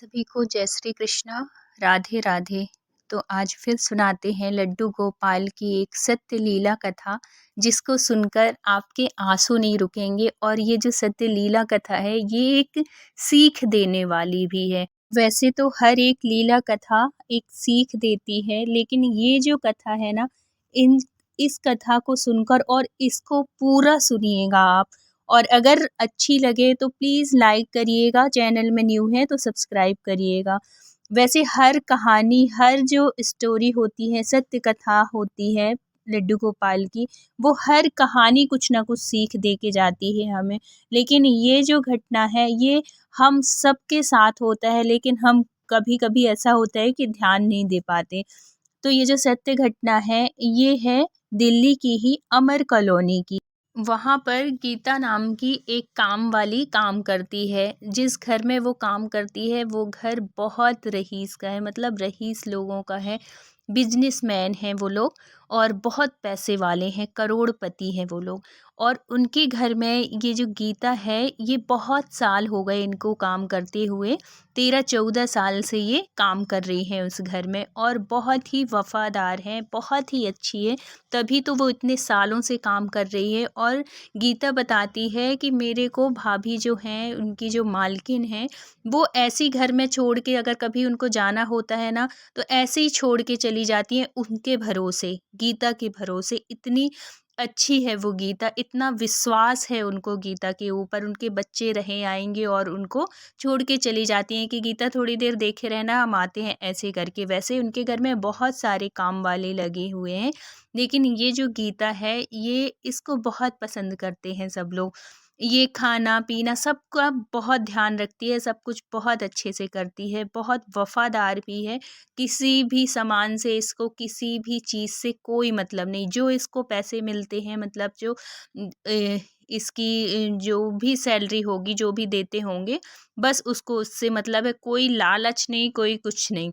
सभी को जय श्री कृष्णा, राधे राधे। तो आज फिर सुनाते हैं लड्डू गोपाल की एक सत्य लीला कथा, जिसको सुनकर आपके आंसू नहीं रुकेंगे। और ये जो सत्य लीला कथा है, ये एक सीख देने वाली भी है। वैसे तो हर एक लीला कथा एक सीख देती है, लेकिन ये जो कथा है ना, इन इस कथा को सुनकर और इसको पूरा सुनिएगा आप। और अगर अच्छी लगे तो प्लीज़ लाइक करिएगा, चैनल में न्यू है तो सब्सक्राइब करिएगा। वैसे हर कहानी, हर जो स्टोरी होती है, सत्य कथा होती है लड्डू गोपाल की, वो हर कहानी कुछ ना कुछ सीख दे के जाती है हमें। लेकिन ये जो घटना है, ये हम सबके साथ होता है, लेकिन हम कभी-कभी ऐसा होता है कि ध्यान नहीं दे पाते। तो ये जो सत्य घटना है, ये है दिल्ली की ही अमर कॉलोनी की। वहाँ पर गीता नाम की एक काम वाली काम करती है। जिस घर में वो काम करती है, वो घर बहुत रईस का है, मतलब रईस लोगों का है। बिजनेसमैन हैं वो लोग और बहुत पैसे वाले हैं, करोड़पति हैं वो लोग। और उनके घर में ये जो गीता है, ये बहुत साल हो गए इनको काम करते हुए। 13-14 साल से ये काम कर रही हैं उस घर में, और बहुत ही वफ़ादार हैं, बहुत ही अच्छी है। तभी तो वो इतने सालों से काम कर रही है। और गीता बताती है कि मेरे को भाभी जो हैं, उनकी जो मालकिन हैं, वो ऐसी घर में छोड़ के, अगर कभी उनको जाना होता है ना, तो ऐसे ही छोड़ के चली जाती हैं उनके भरोसे, गीता के भरोसे। इतनी अच्छी है वो गीता, इतना विश्वास है उनको गीता के ऊपर। उनके बच्चे रहे आएंगे और उनको छोड़ के चली जाती हैं कि गीता थोड़ी देर देखे रहना, हम आते हैं, ऐसे करके। वैसे उनके घर में बहुत सारे काम वाले लगे हुए हैं, लेकिन ये जो गीता है, ये इसको बहुत पसंद करते हैं सब लोग। ये खाना-पीना सबका बहुत ध्यान रखती है, सब कुछ बहुत अच्छे से करती है, बहुत वफ़ादार भी है। किसी भी सामान से इसको, किसी भी चीज़ से कोई मतलब नहीं। जो इसको पैसे मिलते हैं, मतलब जो इसकी जो भी सैलरी होगी, जो भी देते होंगे, बस उसको उससे मतलब है। कोई लालच नहीं, कोई कुछ नहीं।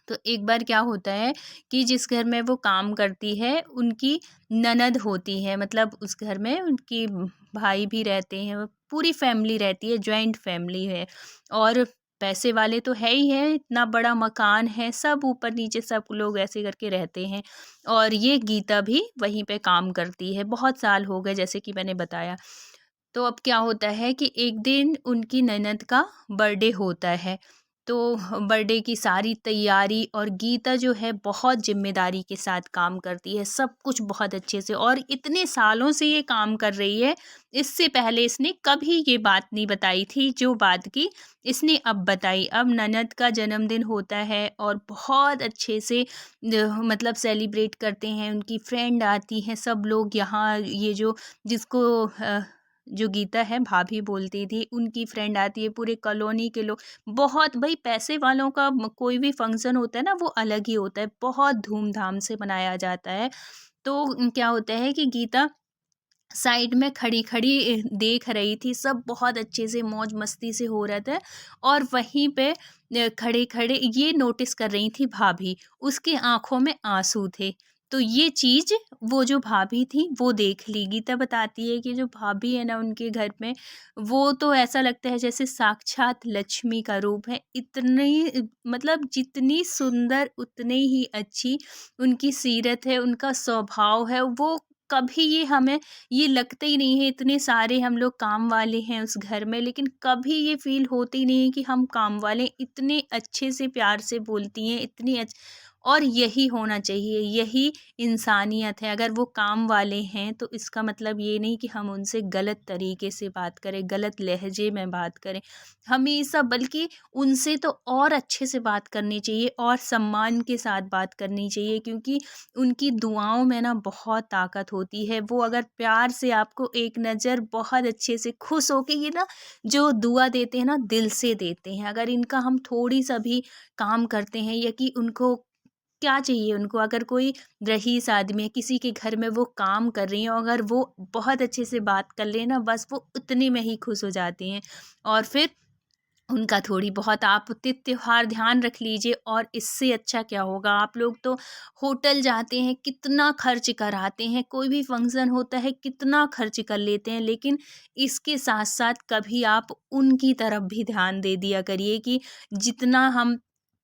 तो एक बार क्या होता है कि जिस घर में वो काम करती है, उनकी ननद होती है, मतलब उस घर में उनकी भाई भी रहते हैं, पूरी फैमिली रहती है, जॉइंट फैमिली है। और पैसे वाले तो है ही है, इतना बड़ा मकान है, सब ऊपर नीचे सब लोग ऐसे करके रहते हैं। और ये गीता भी वहीं पे काम करती है, बहुत साल हो गए जैसे कि मैंने बताया। तो अब क्या होता है कि एक दिन उनकी ननद का बर्थडे होता है। तो बर्थडे की सारी तैयारी, और गीता जो है बहुत ज़िम्मेदारी के साथ काम करती है, सब कुछ बहुत अच्छे से, और इतने सालों से ये काम कर रही है। इससे पहले इसने कभी ये बात नहीं बताई थी, जो बात की इसने अब बताई। अब ननद का जन्मदिन होता है और बहुत अच्छे से मतलब सेलिब्रेट करते हैं। उनकी फ्रेंड आती हैं, सब लोग यहाँ, ये जो जिसको जो गीता है भाभी बोलती थी, उनकी फ्रेंड आती है, पूरे कॉलोनी के लोग। बहुत भाई, पैसे वालों का कोई भी फंक्शन होता है ना, वो अलग ही होता है, बहुत धूमधाम से मनाया जाता है। तो क्या होता है कि गीता साइड में खड़ी खड़ी देख रही थी, सब बहुत अच्छे से मौज मस्ती से हो रहा था। और वहीं पे खड़े खड़े ये नोटिस कर रही थी भाभी, उसकी आंखों में आंसू थे। तो ये चीज वो जो भाभी थी वो देख ली। गीता बताती है कि जो भाभी है ना उनके घर में, वो तो ऐसा लगता है जैसे साक्षात लक्ष्मी का रूप है। इतनी मतलब जितनी सुंदर उतनी ही अच्छी उनकी सीरत है, उनका स्वभाव है। वो कभी ये हमें ये लगता ही नहीं है, इतने सारे हम लोग काम वाले हैं उस घर में, लेकिन कभी ये फ़ील होती नहीं है कि हम काम वाले। इतने अच्छे से प्यार से बोलती हैं, इतनी और यही होना चाहिए, यही इंसानियत है। अगर वो काम वाले हैं, तो इसका मतलब ये नहीं कि हम उनसे गलत तरीके से बात करें, गलत लहजे में बात करें। हमेशा बल्कि उनसे तो और अच्छे से बात करनी चाहिए, और सम्मान के साथ बात करनी चाहिए, क्योंकि उनकी दुआओं में ना बहुत ताकत होती है। वो अगर प्यार से आपको एक नज़र बहुत अच्छे से खुश होके, ये ना जो दुआ देते हैं ना, दिल से देते हैं। अगर इनका हम थोड़ी सा भी काम करते हैं, या कि उनको क्या चाहिए, उनको अगर कोई रईस आदमी है, किसी के घर में वो काम कर रही हैं, और अगर वो बहुत अच्छे से बात कर लें ना, बस वो उतने में ही खुश हो जाती हैं। और फिर उनका थोड़ी बहुत आप त्योहार ध्यान रख लीजिए। और इससे अच्छा क्या होगा, आप लोग तो होटल जाते हैं, कितना खर्च कराते हैं, कोई भी फंक्शन होता है कितना खर्च कर लेते हैं, लेकिन इसके साथ साथ कभी आप उनकी तरफ भी ध्यान दे दिया करिए कि जितना हम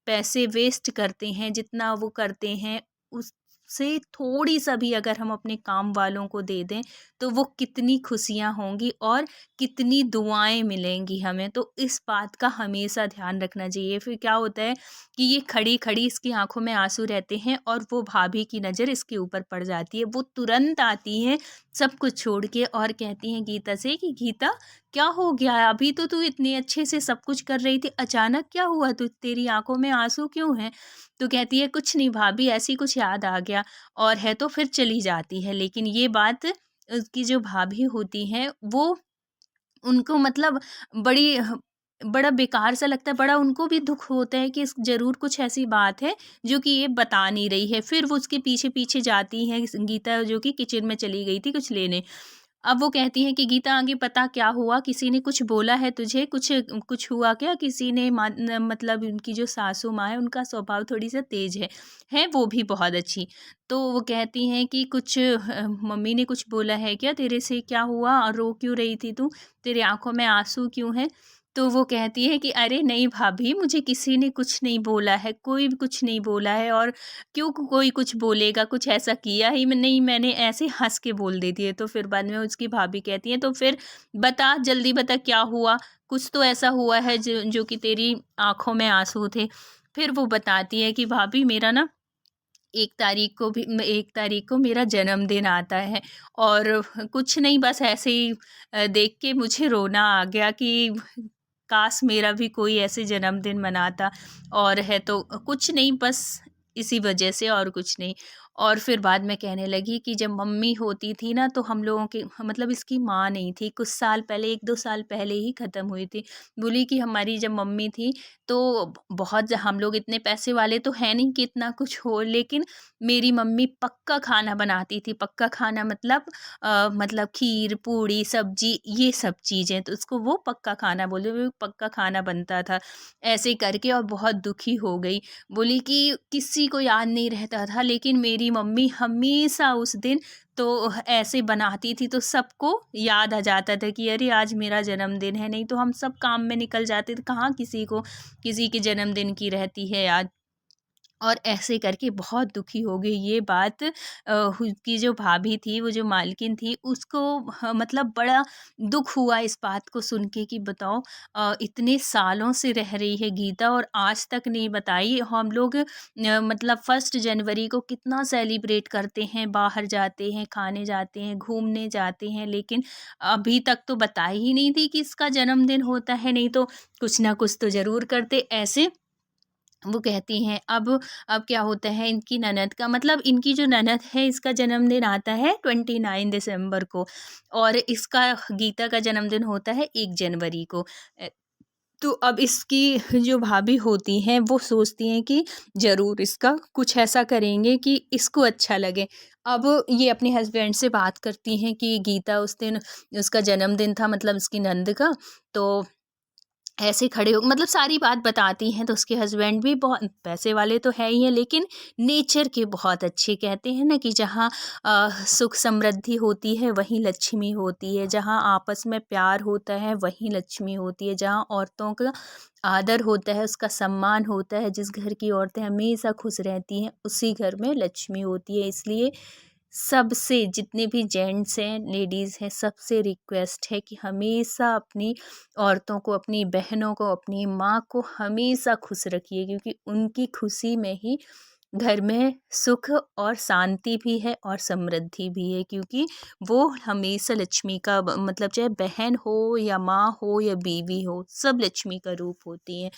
पैसे वेस्ट करते हैं, जितना वो करते हैं, उससे थोड़ी सा भी अगर हम अपने काम वालों को दे दें तो वो कितनी खुशियाँ होंगी और कितनी दुआएं मिलेंगी हमें। तो इस बात का हमेशा ध्यान रखना चाहिए। फिर क्या होता है कि ये खड़ी खड़ी इसकी आंखों में आंसू रहते हैं और वो भाभी की नज़र इसके ऊपर पड़ जाती है। वो तुरंत आती हैं सब कुछ छोड़ के और कहती हैं गीता से कि गीता क्या हो गया है? अभी तो तू इतने अच्छे से सब कुछ कर रही थी, अचानक क्या हुआ? तू तेरी आंखों में आंसू क्यों हैं? तो कहती है कुछ नहीं भाभी, ऐसी कुछ याद आ गया, और है तो फिर चली जाती है। लेकिन ये बात उसकी जो भाभी होती हैं वो उनको मतलब बड़ी बड़ा बेकार सा लगता है, बड़ा उनको भी दुःख होता है कि इस ज़रूर कुछ ऐसी बात है जो कि ये बता नहीं रही है। फिर वो उसके पीछे-पीछे जाती हैं गीता, जो कि किचन में चली गई थी कुछ लेने। अब वो कहती हैं कि गीता आगे पता क्या हुआ? किसी ने कुछ बोला है तुझे? कुछ कुछ हुआ क्या? किसी ने मतलब उनकी जो सासू माँ है उनका स्वभाव थोड़ी-सा तेज़ है वो भी बहुत अच्छी। तो वो कहती हैं कि कुछ मम्मी ने कुछ बोला है क्या तेरे से? क्या हुआ? और रो क्यों रही थी तू? तेरी आँखों में आँसू क्यों हैं? तो वो कहती है कि अरे नहीं भाभी, मुझे किसी ने कुछ नहीं बोला है, कोई भी कुछ नहीं बोला है, और क्यों कोई कुछ बोलेगा, कुछ ऐसा किया ही मैं नहीं, मैंने ऐसे हँस के बोल देती है। तो फिर बाद में उसकी भाभी कहती हैं तो फिर बता, जल्दी बता क्या हुआ? कुछ तो ऐसा हुआ है जो जो कि तेरी आँखों में आँसू थे। फिर वो बताती है कि भाभी मेरा ना 1 तारीख को मेरा जन्मदिन आता है, और कुछ नहीं बस ऐसे ही देख के मुझे रोना आ गया कि काश मेरा भी कोई ऐसे जन्मदिन मनाता, और है तो कुछ नहीं बस इसी वजह से और कुछ नहीं। और फिर बाद में कहने लगी कि जब मम्मी होती थी ना तो हम लोगों के मतलब इसकी माँ नहीं थी, कुछ साल पहले 1-2 साल पहले ही ख़त्म हुई थी। बोली कि हमारी जब मम्मी थी तो बहुत हम लोग इतने पैसे वाले तो हैं नहीं कि इतना कुछ हो, लेकिन मेरी मम्मी पक्का खाना बनाती थी। पक्का खाना मतलब मतलब खीर, पूड़ी, सब्ज़ी ये सब चीज़ें, तो उसको वो पक्का खाना बोले, वो पक्का खाना बनता था। ऐसे करके और बहुत दुखी हो गई। बोली कि किसी को याद नहीं रहता था, लेकिन मेरी मम्मी हमेशा उस दिन तो ऐसे बनाती थी तो सबको याद आ जाता था कि अरे आज मेरा जन्मदिन है, नहीं तो हम सब काम में निकल जाते थे, कहाँ किसी को किसी के जन्मदिन की रहती है याद। और ऐसे करके बहुत दुखी हो गई। ये बात उसकी जो भाभी थी, वो जो मालकिन थी, उसको मतलब बड़ा दुःख हुआ इस बात को सुन के कि बताओ इतने सालों से रह रही है गीता और आज तक नहीं बताई। हम लोग मतलब 1 जनवरी को कितना सेलिब्रेट करते हैं, बाहर जाते हैं, खाने जाते हैं, घूमने जाते हैं, लेकिन अभी तक तो बताई ही नहीं थी कि इसका जन्मदिन होता है, नहीं तो कुछ ना कुछ तो ज़रूर करते ऐसे। वो कहती हैं अब क्या होता है इनकी ननद का, मतलब इनकी जो ननद है इसका जन्मदिन आता है 29 दिसंबर को, और इसका गीता का जन्मदिन होता है 1 जनवरी को। तो अब इसकी जो भाभी होती हैं वो सोचती हैं कि ज़रूर इसका कुछ ऐसा करेंगे कि इसको अच्छा लगे। अब ये अपने हस्बैंड से बात करती हैं कि गीता उस दिन उसका जन्मदिन था, मतलब उसकी नंद का, तो ऐसे खड़े हो मतलब सारी बात बताती हैं। तो उसके हस्बैंड भी बहुत पैसे वाले तो है ही हैं, लेकिन नेचर के बहुत अच्छे। कहते हैं ना कि जहाँ सुख समृद्धि होती है वहीं लक्ष्मी होती है, जहाँ आपस में प्यार होता है वहीं लक्ष्मी होती है, जहाँ औरतों का आदर होता है, उसका सम्मान होता है, जिस घर की औरतें हमेशा खुश रहती हैं उसी घर में लक्ष्मी होती है। इसलिए सबसे जितने भी जेंट्स हैं, लेडीज़ हैं, सबसे रिक्वेस्ट है कि हमेशा अपनी औरतों को, अपनी बहनों को, अपनी माँ को हमेशा खुश रखिए, क्योंकि उनकी खुशी में ही घर में सुख और शांति भी है और समृद्धि भी है, क्योंकि वो हमेशा लक्ष्मी का मतलब चाहे बहन हो या माँ हो या बीवी हो, सब लक्ष्मी का रूप होती हैं।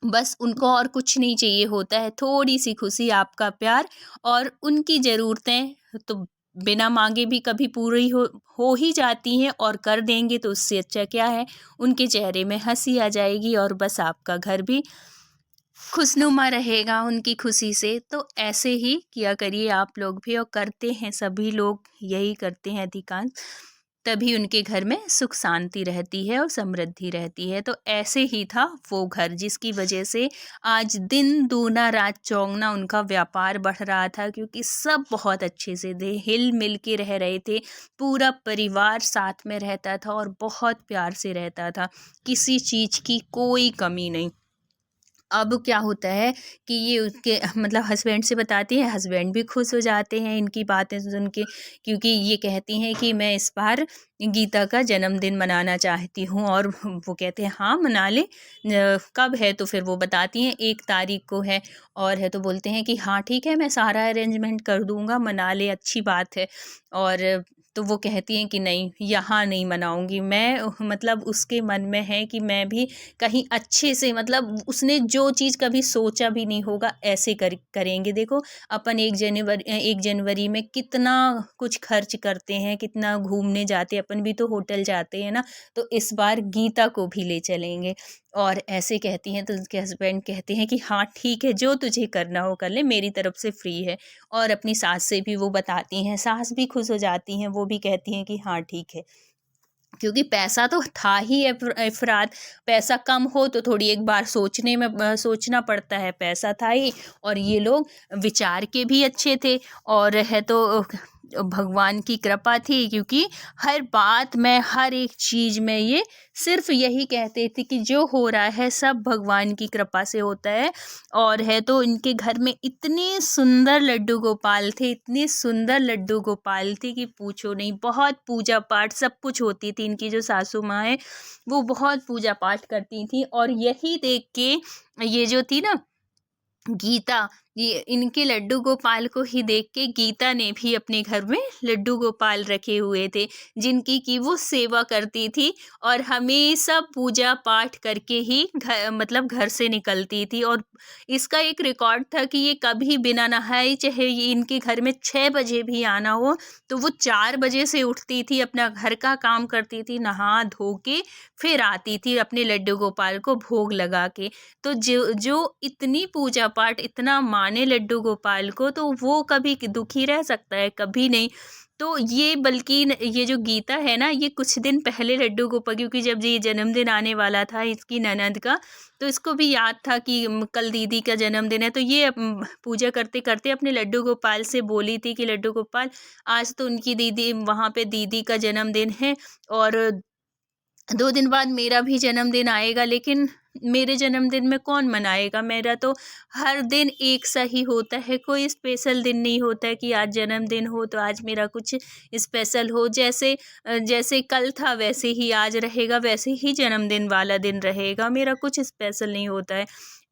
बस उनको और कुछ नहीं चाहिए होता है, थोड़ी-सी खुशी, आपका प्यार, और उनकी ज़रूरतें तो बिना माँगे भी कभी पूरी हो ही जाती हैं, और कर देंगे तो उससे अच्छा क्या है, उनके चेहरे में हँसी आ जाएगी और बस आपका घर भी खुशनुमा रहेगा उनकी खुशी से। तो ऐसे ही किया करिए आप लोग भी, और करते हैं सभी लोग, यही करते हैं अधिकांश। तभी उनके घर में सुख शांति रहती है और समृद्धि रहती है। तो ऐसे ही था वो घर, जिसकी वजह से आज दिन दूना रात चौगुना उनका व्यापार बढ़ रहा था, क्योंकि सब बहुत अच्छे से थे, हिल मिल के रह रहे थे, पूरा परिवार साथ में रहता था और बहुत प्यार से रहता था, किसी चीज़ की कोई कमी नहीं। अब क्या होता है कि ये उसके मतलब हस्बैंड से बताती है, हस्बैंड भी खुश हो जाते हैं इनकी बातें सुन के, क्योंकि ये कहती हैं कि मैं इस बार गीता का जन्मदिन मनाना चाहती हूँ। और वो कहते हैं हाँ मना ले, कब है? तो फिर वो बताती हैं 1 तारीख को है। और है तो बोलते हैं कि हाँ ठीक है, मैं सारा अरेंजमेंट कर दूँगा, मना ले, अच्छी बात है। और तो वो कहती हैं कि नहीं, यहाँ नहीं मनाऊँगी मैं, मतलब उसके मन में है कि मैं भी कहीं अच्छे से, मतलब उसने जो चीज़ कभी सोचा भी नहीं होगा ऐसे करेंगे। देखो अपन 1 जनवरी में कितना कुछ खर्च करते हैं, कितना घूमने जाते हैं, अपन भी तो होटल जाते हैं ना। तो इस बार गीता को भी ले चलेंगे। और ऐसे कहती हैं तो उसके हस्बैंड कहते हैं कि हाँ ठीक है, जो तुझे करना हो कर ले, मेरी तरफ से फ्री है। और अपनी सास से भी वो बताती हैं, सास भी खुश हो जाती हैं, वो भी कहती हैं कि हाँ ठीक है, क्योंकि पैसा तो था ही अफराद, पैसा कम हो तो थोड़ी एक बार सोचने में सोचना पड़ता है, पैसा था ही। और ये लोग विचार के भी अच्छे थे, और है तो भगवान की कृपा थी, क्योंकि हर बात में, हर एक चीज़ में ये सिर्फ यही कहते थे कि जो हो रहा है सब भगवान की कृपा से होता है। और है तो इनके घर में इतने सुंदर लड्डू गोपाल थे, इतने सुंदर लड्डू गोपाल थे कि पूछो नहीं। बहुत पूजा पाठ सब कुछ होती थी, इनकी जो सासू माँ है वो बहुत पूजा पाठ करती थी। और यही देख के ये जो थी ना गीता, ये इनके लड्डू गोपाल को ही देख के गीता ने भी अपने घर में लड्डू गोपाल रखे हुए थे, जिनकी की वो सेवा करती थी और हमेशा पूजा पाठ करके ही मतलब घर से निकलती थी। और इसका एक रिकॉर्ड था कि ये कभी बिना नहाए, चाहे ये इनके घर में 6 बजे भी आना हो तो वो 4 बजे से उठती थी, अपना घर का काम करती थी, नहा धो के फिर आती थी अपने लड्डू गोपाल को भोग लगा के। तो जो जो इतनी पूजा पाठ, इतना माने लड्डू गोपाल को, तो वो कभी दुखी रह सकता है? कभी नहीं। तो ये बल्कि ये जो गीता है ना, ये कुछ दिन पहले लड्डू गोपाल, क्योंकि जब ये जन्मदिन आने वाला था इसकी ननद का, तो इसको भी याद था कि कल दीदी का जन्मदिन है। तो ये पूजा करते करते अपने लड्डू गोपाल से बोली थी कि लड्डू गोपाल, आज तो उनकी दीदी, वहाँ पे दीदी का जन्मदिन है और 2 दिन बाद मेरा भी जन्मदिन आएगा, लेकिन मेरे जन्मदिन में कौन मनाएगा? मेरा तो हर दिन एक सा ही होता है, कोई स्पेशल दिन नहीं होता है कि आज जन्मदिन हो तो आज मेरा कुछ स्पेशल हो। जैसे कल था वैसे ही आज रहेगा, वैसे ही जन्मदिन वाला दिन रहेगा, मेरा कुछ स्पेशल नहीं होता है।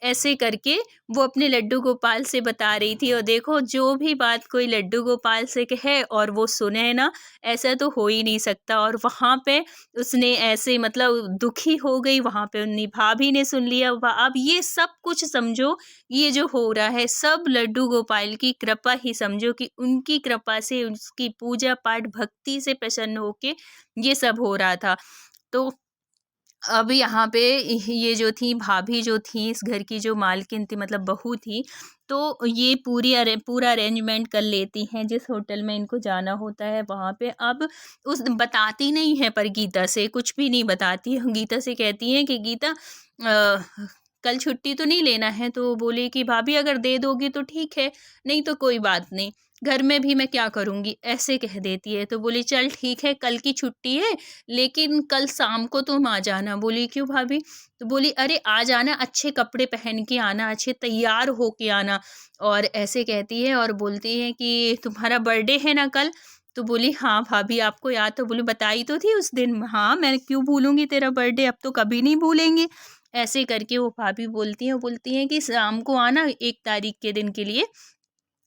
ऐसे करके वो अपने लड्डू गोपाल से बता रही थी। और देखो, जो भी बात कोई लड्डू गोपाल से कहे और वो सुने ना, ऐसा तो हो ही नहीं सकता। और वहाँ पे उसने ऐसे मतलब दुखी हो गई, वहाँ पे उन्नी भाभी ने सुन लिया। अब ये सब कुछ समझो, ये जो हो रहा है सब लड्डू गोपाल की कृपा ही समझो, कि उनकी कृपा से, उसकी पूजा पाठ भक्ति से प्रसन्न होके ये सब हो रहा था। तो अब यहाँ पे ये जो थी भाभी, जो थी इस घर की जो मालकिन थी, मतलब बहू थी, तो ये पूरा अरेंजमेंट कर लेती हैं, जिस होटल में इनको जाना होता है वहाँ पे। अब उस बताती नहीं है, पर गीता से कुछ भी नहीं बताती। गीता से कहती हैं कि गीता, कल छुट्टी तो नहीं लेना है? तो बोली कि भाभी अगर दे दोगी तो ठीक है, नहीं तो कोई बात नहीं, घर में भी मैं क्या करूँगी, ऐसे कह देती है। तो बोली चल ठीक है, कल की छुट्टी है, लेकिन कल शाम को तुम आ जाना। बोली क्यों भाभी? तो बोली अरे आ जाना, अच्छे कपड़े पहन के आना, अच्छे तैयार हो के आना। और ऐसे कहती है और बोलती है कि तुम्हारा बर्थडे है ना कल? तो बोली हाँ भाभी, आपको याद? तो बोली बताई तो थी उस दिन। हाँ, मैं क्यों भूलूंगी तेरा बर्थडे, अब तो कभी नहीं भूलेंगे। ऐसे करके वो भाभी बोलती हैं कि शाम को आना, 1 तारीख के दिन के लिए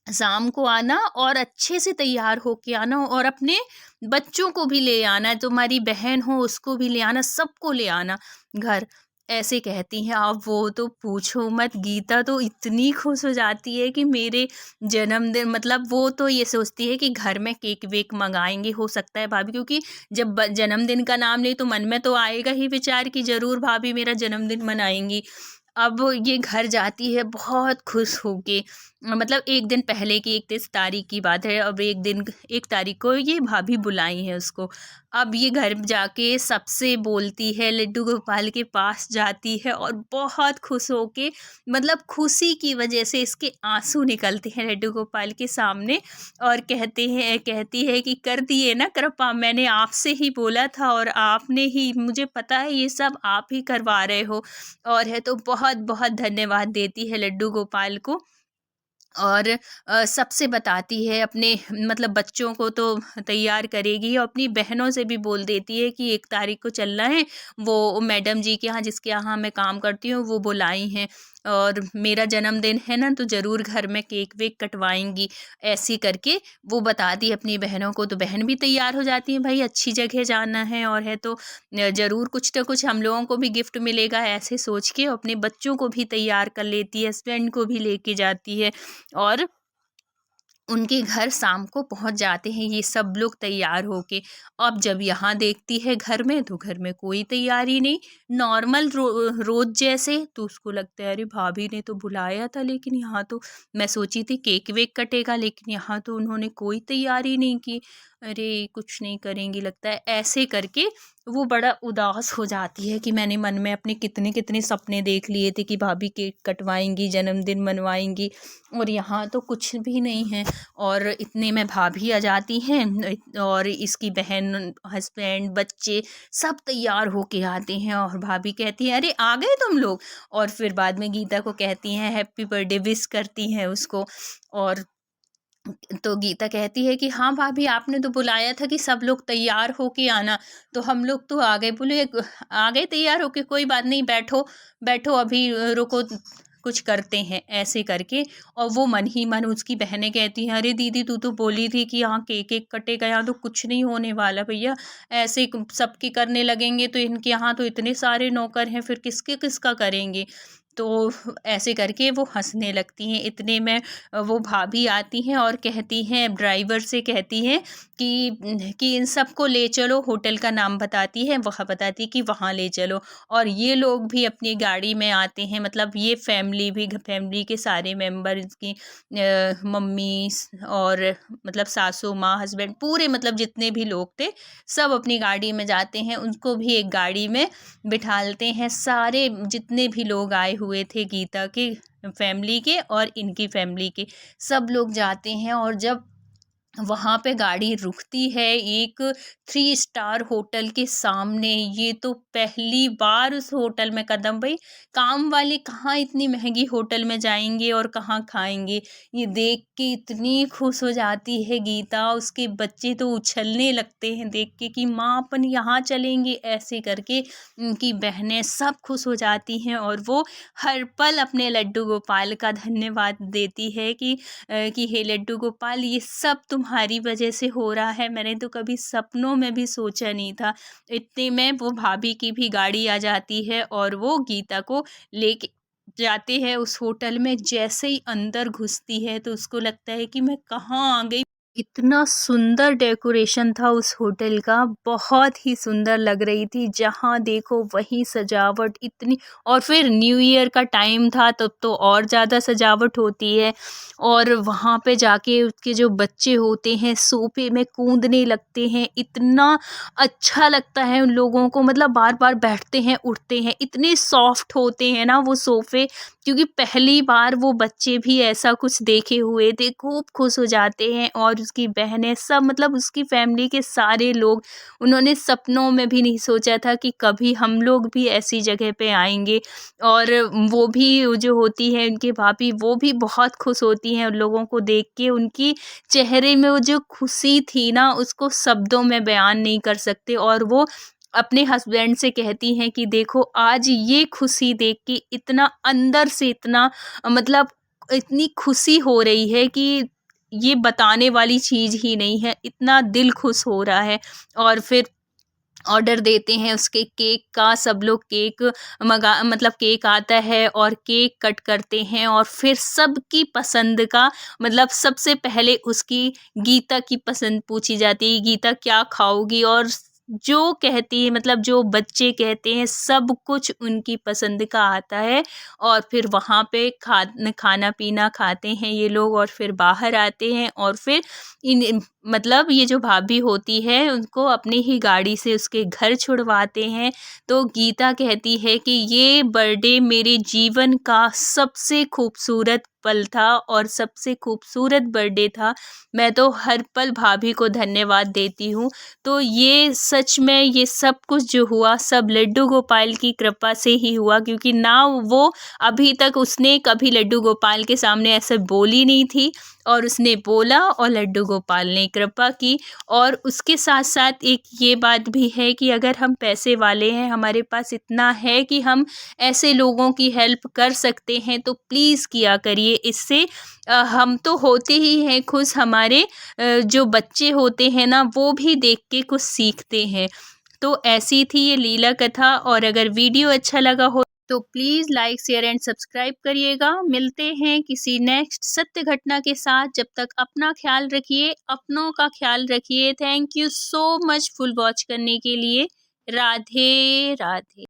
शाम को आना, और अच्छे से तैयार होके आना, और अपने बच्चों को भी ले आना, तुम्हारी बहन हो उसको भी ले आना, सबको ले आना घर। ऐसे कहती हैं। अब वो तो पूछो मत, गीता तो इतनी खुश हो जाती है कि मेरे जन्मदिन, मतलब वो तो ये सोचती है कि घर में केक वेक मंगाएंगे, हो सकता है भाभी, क्योंकि जब जन्मदिन का नाम ले तो मन में तो आएगा ही विचार कि ज़रूर भाभी मेरा जन्मदिन मनाएंगी। अब ये घर जाती है बहुत खुश होके, मतलब 1 दिन पहले की 31 तारीख की बात है। अब 1 तारीख को ये भाभी बुलाई है उसको। अब ये घर जाके सबसे बोलती है, लड्डू गोपाल के पास जाती है और बहुत खुश होके, मतलब खुशी की वजह से इसके आँसू निकलते हैं लड्डू गोपाल के सामने, और कहती है कि कर दिए ना कृपा, मैंने आपसे ही बोला था और आपने ही, मुझे पता है ये सब आप ही करवा रहे हो। और है तो बहुत-बहुत धन्यवाद देती है लड्डू गोपाल को। और सबसे बताती है, अपने मतलब बच्चों को तो तैयार करेगी और अपनी बहनों से भी बोल देती है कि 1 तारीख को चलना है। वो मैडम जी के यहाँ, जिसके यहाँ मैं काम करती हूँ, वो बुलाई हैं और मेरा जन्मदिन है ना, तो ज़रूर घर में केक वेक कटवाएंगी। ऐसी करके वो बताती है अपनी बहनों को, तो बहन भी तैयार हो जाती है, भाई अच्छी जगह जाना है और है तो ज़रूर कुछ ना कुछ हम लोगों को भी गिफ्ट मिलेगा, ऐसे सोच के अपने बच्चों को भी तैयार कर लेती है, हस्बैंड को भी लेके जाती है। और उनके घर शाम को पहुंच जाते हैं ये सब लोग तैयार होके। अब जब यहाँ देखती है घर में, तो घर में कोई तैयारी नहीं, नॉर्मल रोज जैसे। तो उसको लगता है, अरे भाभी ने तो बुलाया था, लेकिन यहाँ तो मैं सोची थी केक वेक कटेगा, लेकिन यहाँ तो उन्होंने कोई तैयारी नहीं की। अरे कुछ नहीं करेंगी लगता है, ऐसे करके वो बड़ा उदास हो जाती है कि मैंने मन में अपने कितने कितने सपने देख लिए थे कि भाभी केक कटवाएंगी, जन्मदिन मनवाएंगी, और यहाँ तो कुछ भी नहीं है। और इतने में भाभी आ जाती हैं और इसकी बहन, हस्बैंड, बच्चे सब तैयार होके आते हैं और भाभी कहती है, अरे आ गए तुम लोग। और फिर बाद में गीता को कहती हैं, हैप्पी बर्थडे विश करती हैं उसको। और तो गीता कहती है कि हाँ भाभी, आपने तो बुलाया था कि सब लोग तैयार होके आना, तो हम लोग तो आ गए। बोले आ गए तैयार होके, कोई बात नहीं, बैठो बैठो अभी, रुको कुछ करते हैं, ऐसे करके। और वो मन ही मन उसकी बहनें कहती हैं, अरे दीदी तू तो बोली थी कि यहाँ केक एक कटेगा, यहाँ तो कुछ नहीं होने वाला भैया, ऐसे सबके करने लगेंगे तो इनके यहाँ तो इतने सारे नौकर हैं, फिर किसके किसका करेंगे। तो ऐसे करके वो हंसने लगती हैं। इतने में वो भाभी आती हैं और कहती हैं, ड्राइवर से कहती हैं कि इन सबको ले चलो, होटल का नाम बताती है, वह बताती कि वहाँ ले चलो। और ये लोग भी अपनी गाड़ी में आते हैं, मतलब ये फैमिली के सारे मेंबर, इसकी मम्मी और मतलब सासू माँ, हस्बैंड, पूरे मतलब जितने भी लोग थे सब अपनी गाड़ी में जाते हैं। उनको भी एक गाड़ी में बिठालते हैं, सारे जितने भी लोग आए हुए थे गीता के फैमिली के और इनकी फैमिली के, सब लोग जाते हैं। और जब वहाँ पे गाड़ी रुकती है एक 3 स्टार होटल के सामने, ये तो पहली बार उस होटल में कदम, भाई काम वाले कहाँ इतनी महंगी होटल में जाएंगे और कहाँ खाएंगे। ये देख के इतनी खुश हो जाती है गीता, उसके बच्चे तो उछलने लगते हैं देख के कि माँ अपन यहाँ चलेंगे, ऐसे करके उनकी बहनें सब खुश हो जाती हैं। और वो हर पल अपने लड्डू गोपाल का धन्यवाद देती है कि हे लड्डू गोपाल, ये सब तुम्हारी वजह से हो रहा है, मैंने तो कभी सपनों में भी सोचा नहीं था। इतने में वो भाभी की भी गाड़ी आ जाती है और वो गीता को लेके जाते हैं उस होटल में। जैसे ही अंदर घुसती है तो उसको लगता है कि मैं कहाँ आ गई। इतना सुंदर डेकोरेशन था उस होटल का, बहुत ही सुंदर लग रही थी, जहाँ देखो वही सजावट इतनी। और फिर न्यू ईयर का टाइम था, तब तो और ज़्यादा सजावट होती है। और वहाँ पे जाके उसके जो बच्चे होते हैं सोफे में कूदने लगते हैं, इतना अच्छा लगता है उन लोगों को, मतलब बार बार बैठते हैं उठते हैं, इतने सॉफ्ट होते हैं ना वो सोफे। क्योंकि पहली बार वो बच्चे भी ऐसा कुछ देखे हुए थे, खूब खुश हो जाते हैं। और उसकी बहनें सब, मतलब उसकी फैमिली के सारे लोग, उन्होंने सपनों में भी नहीं सोचा था कि कभी हम लोग भी ऐसी जगह पे आएंगे। और वो भी जो होती है उनकी भाभी, वो भी बहुत खुश होती हैं उन लोगों को देख के। उनकी चेहरे में वो जो खुशी थी ना, उसको शब्दों में बयान नहीं कर सकते। और वो अपने हस्बैंड से कहती हैं कि देखो आज ये खुशी देख के इतना अंदर से, इतना मतलब इतनी खुशी हो रही है कि ये बताने वाली चीज़ ही नहीं है, इतना दिल खुश हो रहा है। और फिर ऑर्डर देते हैं उसके केक का, सब लोग केक मतलब केक आता है और केक कट करते हैं। और फिर सबकी पसंद का, मतलब सबसे पहले उसकी गीता की पसंद पूछी जाती है, गीता क्या खाओगी। और जो कहती है, मतलब जो बच्चे कहते हैं सब कुछ उनकी पसंद का आता है। और फिर वहाँ पे खाना पीना खाते हैं ये लोग और फिर बाहर आते हैं और फिर मतलब ये जो भाभी होती है उनको अपनी ही गाड़ी से उसके घर छुड़वाते हैं। तो गीता कहती है कि ये बर्थडे मेरे जीवन का सबसे खूबसूरत पल था और सबसे खूबसूरत बर्थडे था। मैं तो हर पल भाभी को धन्यवाद देती हूँ। तो ये सच में ये सब कुछ जो हुआ सब लड्डू गोपाल की कृपा से ही हुआ, क्योंकि ना वो अभी तक उसने कभी लड्डू गोपाल के सामने ऐसे बोली नहीं थी और उसने बोला और लड्डू गोपाल ने कृपा की। और उसके साथ साथ एक ये बात भी है कि अगर हम पैसे वाले हैं, हमारे पास इतना है कि हम ऐसे लोगों की हेल्प कर सकते हैं तो प्लीज़ किया करिए। इससे हम तो होते ही हैं खुश, हमारे जो बच्चे होते हैं ना वो भी देख के कुछ सीखते हैं। तो ऐसी थी ये लीला कथा। और अगर वीडियो अच्छा लगा हो तो please like share and subscribe करिएगा। मिलते हैं किसी नेक्स्ट सत्य घटना के साथ। जब तक अपना ख्याल रखिए, अपनों का ख्याल रखिए। Thank you so much full watch करने के लिए। राधे राधे।